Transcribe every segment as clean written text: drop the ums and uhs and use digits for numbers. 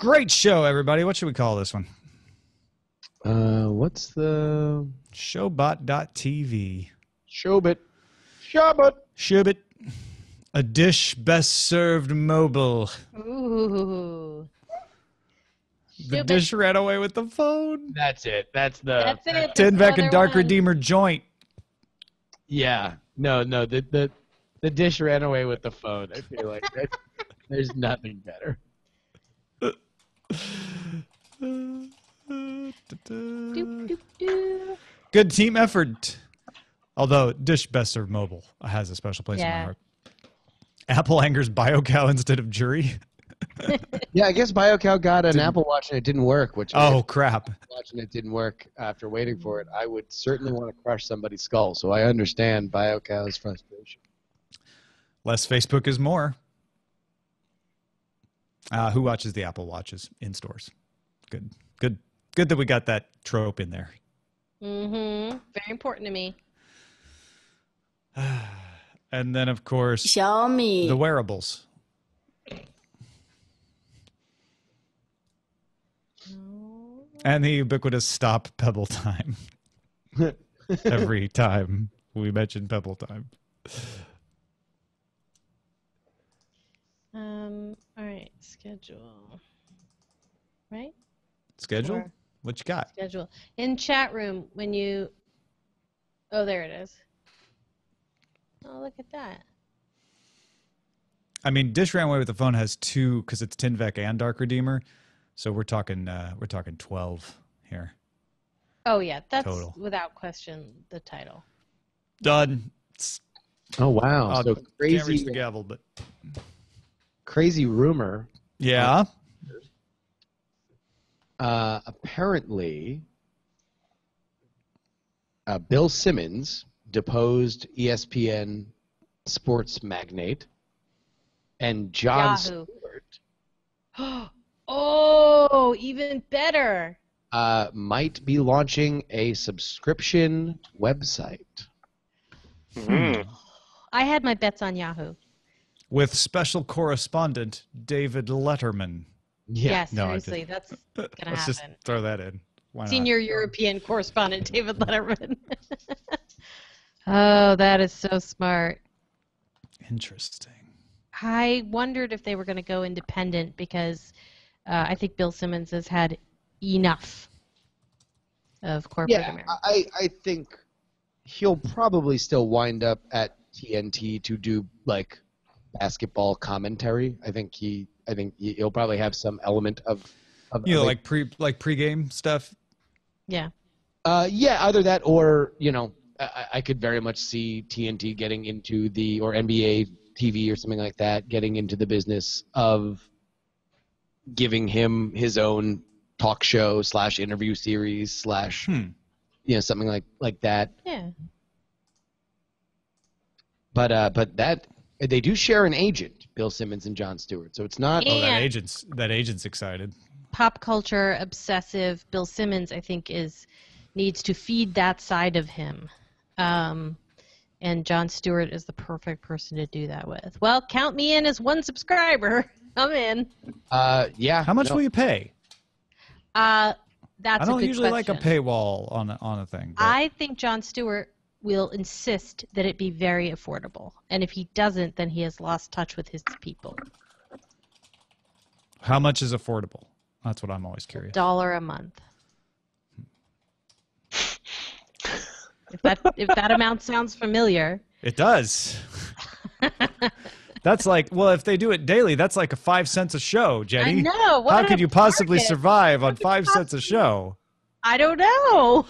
Great show, everybody. What should we call this one? What's the... Showbot.tv. Showbit. Showbit. Showbit. A dish best served mobile. Ooh. The dish ran away with the phone. That's it. That's it. Tinvec and Dark Redeemer joint. Yeah. No. The dish ran away with the phone. I feel like there's nothing better. Good team effort. Although Dish Best Served Mobile has a special place in my heart. Apple angers BioCow instead of Jury. Yeah, I guess BioCow got an Apple Watch and it didn't work. Crap! Watch and it didn't work after waiting for it. I would certainly want to crush somebody's skull. So I understand BioCow's frustration. Less Facebook is more. Who watches the Apple Watches in stores? Good that we got that trope in there. Mm-hmm. Very important to me. And then, of course, Xiaomi. The wearables. And the ubiquitous stop Pebble time. Every time we mention Pebble time. All right, schedule. Right? Schedule? Or What you got? schedule. In chat room, when you... Oh, there it is. Oh, look at that. I mean, Dish Ran Away with the Phone has two, because it's Tinvec and Dark Redeemer. So we're talking 12 here. Oh, yeah. That's total. Without question the title. Done. Oh, wow. So can't crazy. reach the gavel, but... Crazy rumor. Yeah. Apparently, Bill Simmons deposed ESPN sports magnate, and Jon Yahoo. Stewart Oh, even better. might be launching a subscription website. I had my bets on Yahoo. With special correspondent David Letterman. Yeah. Yes, No, I seriously, that's going to Let's just happen. throw that in. Why not? Senior European correspondent David Letterman. Oh, that is so smart. Interesting. I wondered if they were going to go independent because I think Bill Simmons has had enough of corporate America. I think he'll probably still wind up at TNT to do like basketball commentary. I think he'll probably have some element of like pregame stuff. Yeah. Either that or I could very much see TNT getting into or NBA TV or something like that getting into the business of giving him his own talk show / interview series / something like that. Yeah. But that they do share an agent, Bill Simmons and Jon Stewart. So it's not. And that agent's excited. pop culture obsessive Bill Simmons, I think, needs to feed that side of him. And Jon Stewart is the perfect person to do that with. Well, count me in as one subscriber. I'm in. Yeah. How much will you pay? That's I don't a good usually question. like a paywall on a thing. But I think Jon Stewart will insist that it be very affordable. And if he doesn't, then he has lost touch with his people. how much is affordable? That's what I'm always curious. $1 a month. If that amount sounds familiar. It does. That's like, well, if they do it daily, that's like 5 cents a show, Jenny. I know. What How could you possibly market. survive on 5 cents a show? I don't know.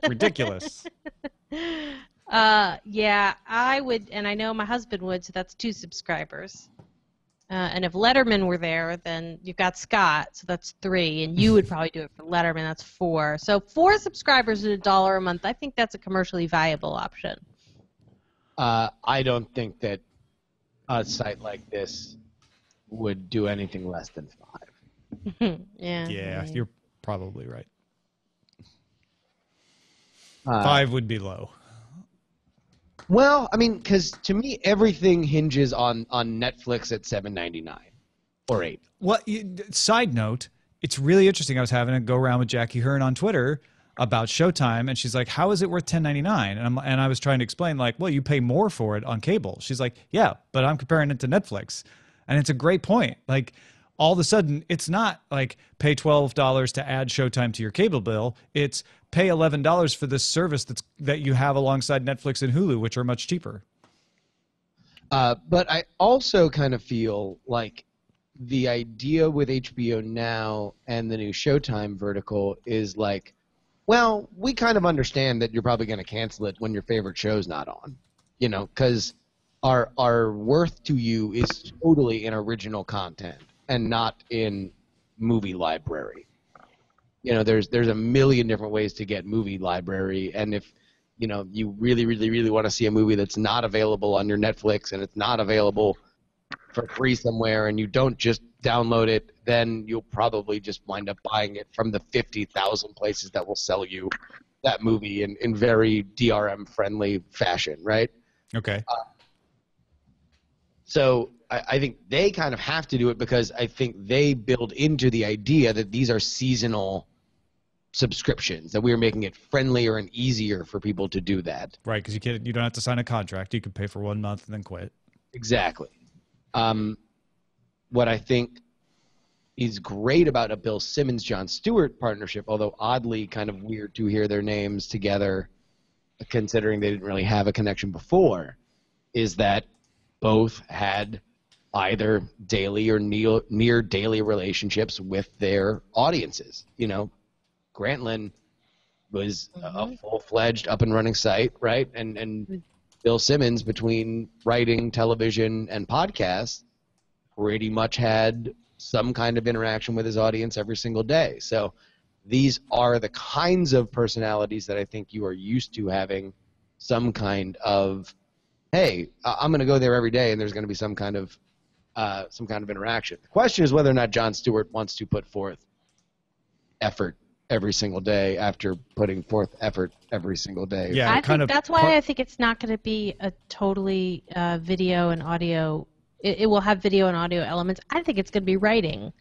Ridiculous. Yeah, I would, and I know my husband would, so that's 2 subscribers. And if Letterman were there, then you've got Scott, so that's 3, and you would probably do it for Letterman, that's 4. So 4 subscribers at $1 a month, I think that's a commercially viable option. I don't think that a site like this would do anything less than 5. Yeah, you're probably right. 5 would be low. Well, I mean, because to me, everything hinges on Netflix at $7.99. or 8. Well, side note, it's really interesting. I was having a go around with Jackie Hearn on Twitter about Showtime, and she's like, "How is it worth $10.99?" And I was trying to explain, like, "Well, you pay more for it on cable." She's like, "Yeah, but I'm comparing it to Netflix," and it's a great point. Like, all of a sudden, it's not like pay $12 to add Showtime to your cable bill. It's pay $11 for this service that you have alongside Netflix and Hulu, which are much cheaper. But I also kind of feel like the idea with HBO Now and the new Showtime vertical is like, well, we kind of understand that you're probably going to cancel it when your favorite show's not on, you know, because our worth to you is totally in original content and not in movie library. You know, there's a million different ways to get movie library, and if you know you really, really, really want to see a movie that's not available on your Netflix and it's not available for free somewhere, and you don't just download it, then you'll probably just wind up buying it from the 50,000 places that will sell you that movie in very DRM-friendly fashion, right? Okay. So I think they kind of have to do it because I think they build into the idea that these are seasonal subscriptions, that we are making it friendlier and easier for people to do that. Right, because you don't have to sign a contract. You can pay for 1 month and then quit. Exactly. What I think is great about a Bill Simmons-Jon Stewart partnership, although oddly kind of weird to hear their names together, considering they didn't really have a connection before, is that both had either daily or near daily relationships with their audiences. You know, Grantland was a full-fledged up-and-running site, right? And Bill Simmons, between writing, television, and podcasts, pretty much had some kind of interaction with his audience every single day. So these are the kinds of personalities that I think you are used to having some kind of, hey, I'm going to go there every day, and there's going to be some kind of interaction. The question is whether or not Jon Stewart wants to put forth effort every single day after putting forth effort every single day. Yeah, I think that's why I think it's not going to be a totally video and audio. It will have video and audio elements. I think it's going to be writing.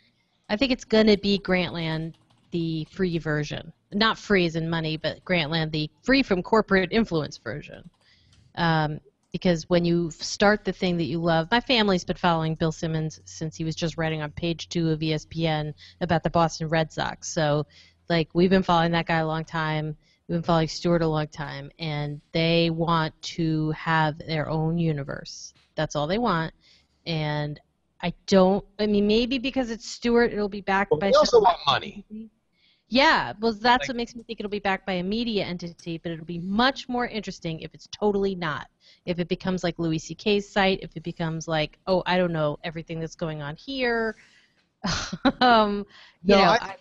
I think it's going to be Grantland, the free version. Not free as in money, but Grantland, the free from corporate influence version. Because when you start the thing that you love, my family's been following Bill Simmons since he was just writing on page 2 of ESPN about the Boston Red Sox. So, like, we've been following that guy a long time. We've been following Stewart a long time, and they want to have their own universe. That's all they want. And I mean, maybe because it's Stewart, it'll be backed by... They also want money. Yeah, well, that's what makes me think it'll be backed by a media entity, but it'll be much more interesting if it's totally not. If it becomes like Louis C.K.'s site, if it becomes like, oh, I don't know, everything that's going on here. I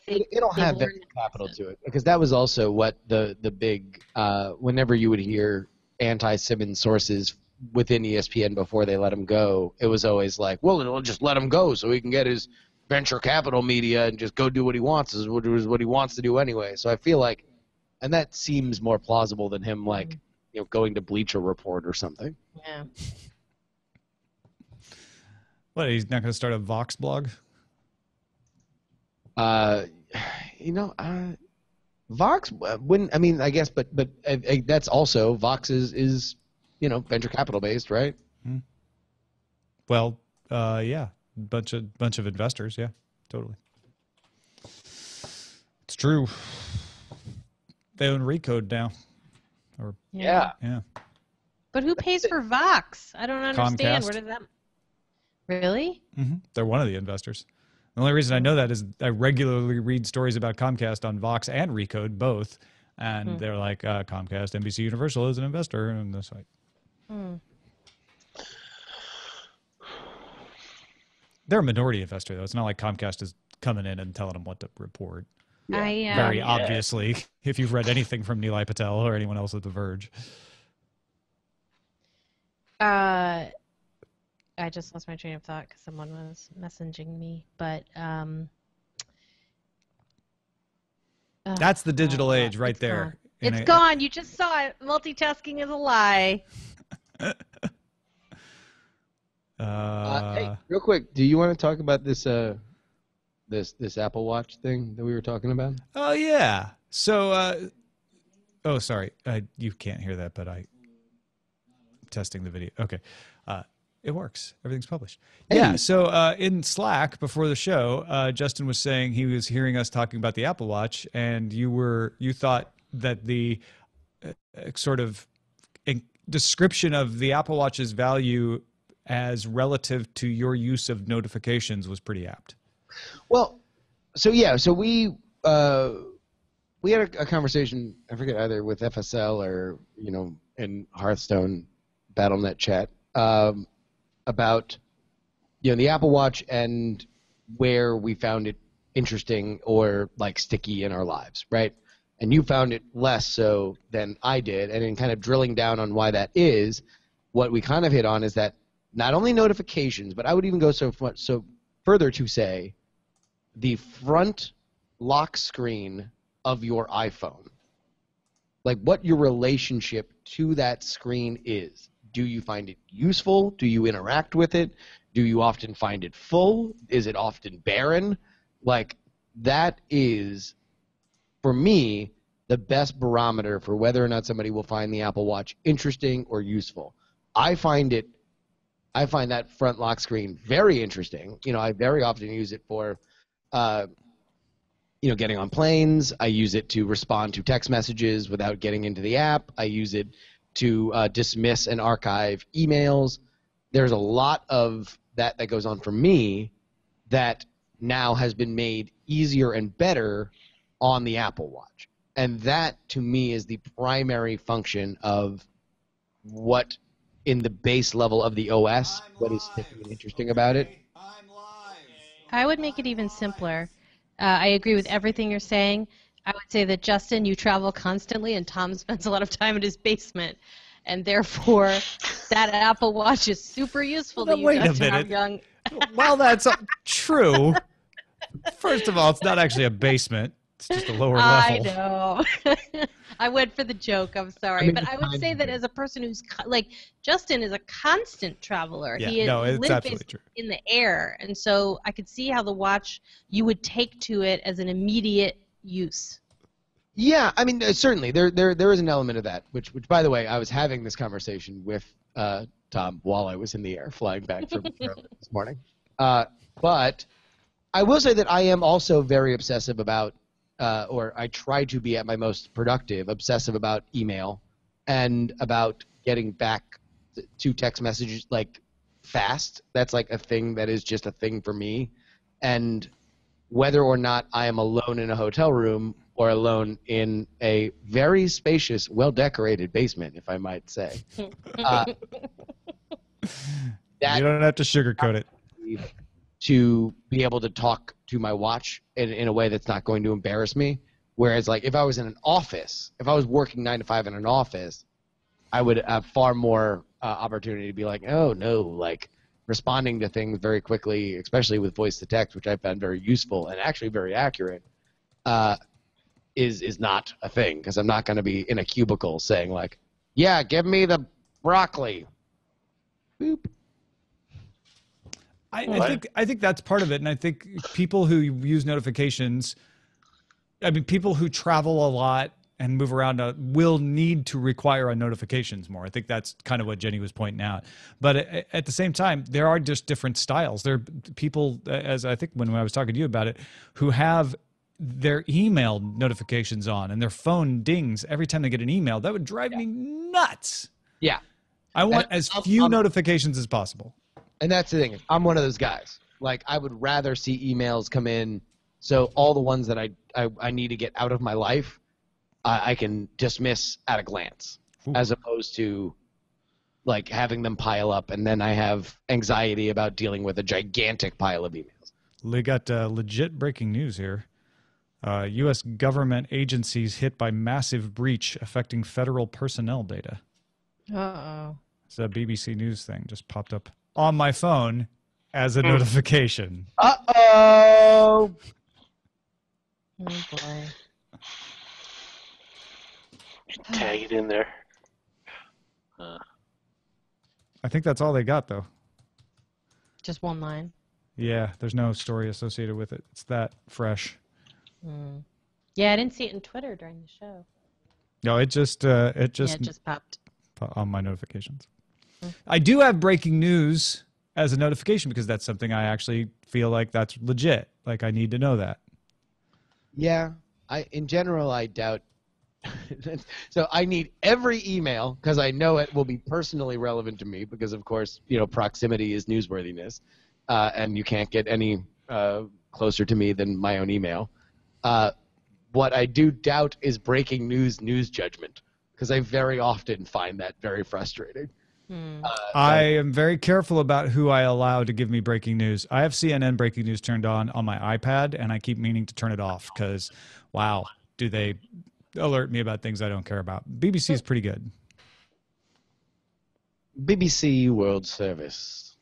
think it'll have venture capital to it, because that was also what the big, whenever you would hear anti-Simmons sources within ESPN before they let him go, it was always like, well, it'll just let him go so he can get his venture capital media and just go do what he wants, is what he wants to do anyway. So I feel like, and that seems more plausible than him, like, you know, going to Bleacher Report or something. Yeah. What, he's not going to start a Vox blog? Vox wouldn't. I mean, I guess, but that's also Vox is you know, venture capital based, right? Well, yeah, bunch of investors, yeah, totally. It's true. They own Recode now, or yeah. But who pays for Vox? I don't understand. Comcast. Where did that? Really? Mm-hmm. They're one of the investors. The only reason I know that is I regularly read stories about Comcast on Vox and Recode, both, and they're like, Comcast, NBC Universal is an investor in this site. They're a minority investor, though. It's not like Comcast is coming in and telling them what to report. Yeah. Very obviously, if you've read anything from Nilay Patel or anyone else at The Verge. I just lost my train of thought because someone was messaging me, but that's the digital age right there. Gone. It's gone. You just saw it. Multitasking is a lie. Hey, real quick, do you want to talk about this this Apple Watch thing that we were talking about? Oh yeah. So oh sorry, you can't hear that, but I'm testing the video. Okay. It works. Everything's published. Yeah. Hey. So in Slack before the show, Justin was saying he was hearing us talking about the Apple Watch, and you thought that the sort of description of the Apple Watch's value as relative to your use of notifications was pretty apt. Well, so yeah, so we had a conversation. I forget either with FSL or in Hearthstone BattleNet chat about the Apple Watch and where we found it interesting or like sticky in our lives, right? And you found it less so than I did, and in kind of drilling down on why that is, what we kind of hit on is that not only notifications, but I would even go so further to say the front lock screen of your iPhone, like what your relationship to that screen is. Do you find it useful? Do you interact with it? Do you often find it full? Is it often barren? Like, that is, for me, the best barometer for whether or not somebody will find the Apple Watch interesting or useful. I find that front lock screen very interesting. I very often use it for getting on planes. I use it to respond to text messages without getting into the app. I use it to dismiss and archive emails. There's a lot of that goes on for me that now has been made easier and better on the Apple Watch. And that, to me, is the primary function of what, in the base level of the OS, what is interesting about it. I would make it even simpler. I agree with everything you're saying. I would say that, Justin, you travel constantly, and Tom spends a lot of time in his basement. And therefore, that Apple Watch is super useful to you. Wait a minute. Well, that's true. First of all, it's not actually a basement. It's just a lower level. I know. I went for the joke. I'm sorry. But I would say that as a person who's, like, Justin is a constant traveler. Yeah, it's absolutely true. In the air. And so I could see how the watch, you would take to it as an immediate use. Yeah, I mean, certainly. There is an element of that, which by the way, I was having this conversation with Tom while I was in the air flying back from this morning. But I will say that I am also very obsessive about, or I try to be at my most productive, obsessive about email and about getting back to text messages like fast. That's like a thing that is just a thing for me. And whether or not I am alone in a hotel room or alone in a very spacious, well-decorated basement, if I might say. You don't have to sugarcoat it. To be able to talk to my watch in a way that's not going to embarrass me. Whereas, like, if I was in an office, if I was working 9 to 5 in an office, I would have far more opportunity to be like, oh, no, like, responding to things very quickly, especially with voice to text, which I found very useful and actually very accurate, is not a thing, because I'm not going to be in a cubicle saying, like, yeah, give me the broccoli. Boop. I think that's part of it, and I think people who use notifications, I mean, people who travel a lot and move around will need to require on notifications more. I think that's kind of what Jennie was pointing out. But at the same time, there are just different styles. There are people, as I think when I was talking to you about it, who have their email notifications on and their phone dings every time they get an email. That would drive me nuts. Yeah. I want as few notifications as possible. And that's the thing. I'm one of those guys. Like, I would rather see emails come in, so all the ones that I need to get out of my life, I can dismiss at a glance. Ooh. As opposed to, like, having them pile up, and then I have anxiety about dealing with a gigantic pile of emails. We got legit breaking news here. U.S. government agencies hit by massive breach affecting federal personnel data. Uh-oh. It's a BBC News thing. Just popped up on my phone as a notification. Uh-oh! Oh, boy. Tag it in there. I think that's all they got, though. Just one line. Yeah, there's no story associated with it. It's that fresh. Yeah, I didn't see it in Twitter during the show. No, it just Yeah, it just popped. on my notifications. I do have breaking news as a notification because that's something I actually feel like that's legit. Like I need to know that. Yeah, in general I doubt. So I need every email because I know it will be personally relevant to me because of course proximity is newsworthiness, and you can't get any closer to me than my own email. What I do doubt is breaking news judgment because I very often find that very frustrating. I am very careful about who I allow to give me breaking news. I have CNN breaking news turned on my iPad, and I keep meaning to turn it off because, wow, do they alert me about things I don't care about. BBC is pretty good. BBC World Service.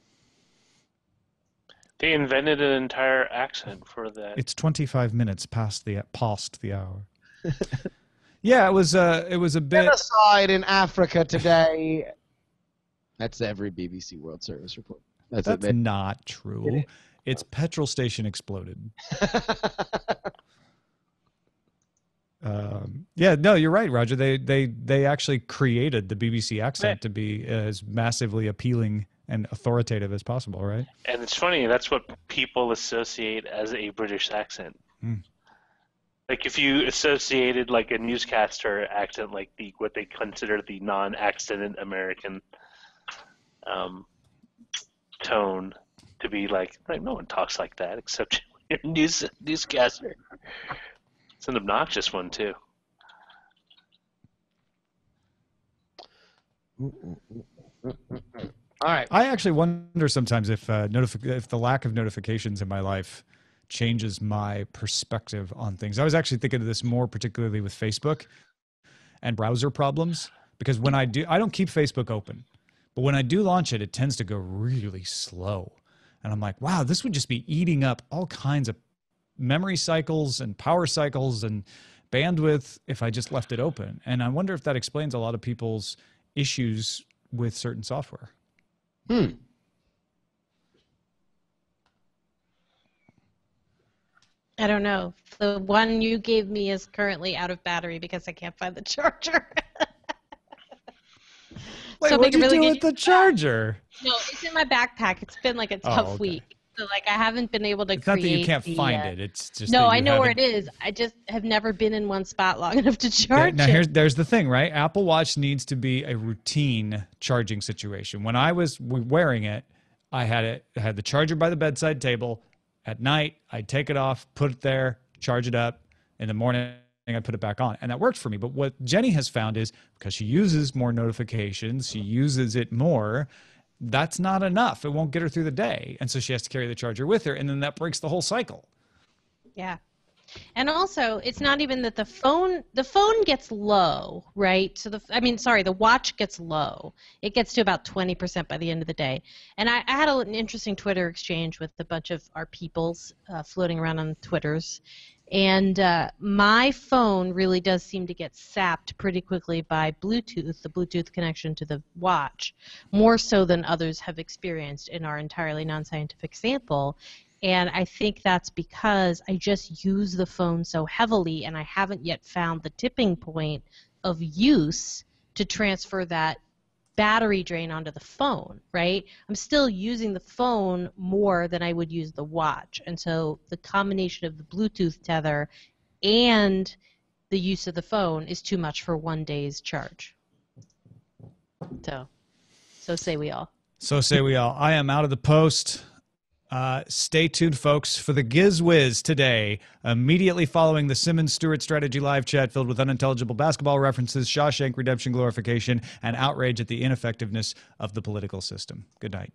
They invented an entire accent for that. It's 25 minutes past the hour. Yeah, it was a bit. Genocide in Africa today. That's every BBC World Service report. That's not true. Its petrol station exploded. Yeah, no, you're right, Roger. They actually created the BBC accent to be as massively appealing and authoritative as possible, right? And it's funny, that's what people associate as a British accent. Like if you associated like a newscaster accent, like what they consider the non-accident American tone, to be like no one talks like that except your newscaster. It's an obnoxious one too. All right. I actually wonder sometimes if the lack of notifications in my life changes my perspective on things. I was actually thinking of this more particularly with Facebook and browser problems, because when I don't keep Facebook open, but when I do launch it, it tends to go really slow. And I'm like, wow, this would just be eating up all kinds of memory cycles and power cycles and bandwidth if I just left it open. And I wonder if that explains a lot of people's issues with certain software. I don't know. The one you gave me is currently out of battery because I can't find the charger. Wait, what did you do with the charger? No, it's in my backpack. It's been like a tough week. So like I haven't been able to It's not that you can't find it. It's just no, that I know where it is. I just have never been in one spot long enough to charge now it. there's the thing, right? Apple Watch needs to be a routine charging situation. When I was wearing it, I had the charger by the bedside table. At night, I'd take it off, put it there, charge it up. In the morning, I'd put it back on. And that worked for me. But what Jennie has found is because she uses more notifications, she uses it more, that's not enough. It won't get her through the day. And so she has to carry the charger with her. And then that breaks the whole cycle. Yeah. And also, it's not even that the phone gets low, right? So the watch gets low. It gets to about 20% by the end of the day. And I had an interesting Twitter exchange with a bunch of our peoples floating around on Twitters. And my phone really does seem to get sapped pretty quickly by Bluetooth, the Bluetooth connection to the watch, more so than others have experienced in our entirely non-scientific sample. And I think that's because I just use the phone so heavily and I haven't yet found the tipping point of use to transfer that battery drain onto the phone, right? I'm still using the phone more than I would use the watch. And so the combination of the Bluetooth tether and the use of the phone is too much for one day's charge. So say we all. So say we all. I am out of the post. Stay tuned, folks, for the Giz Wiz today, immediately following the Simmons Stewart strategy live chat filled with unintelligible basketball references, Shawshank Redemption glorification, and outrage at the ineffectiveness of the political system. Good night.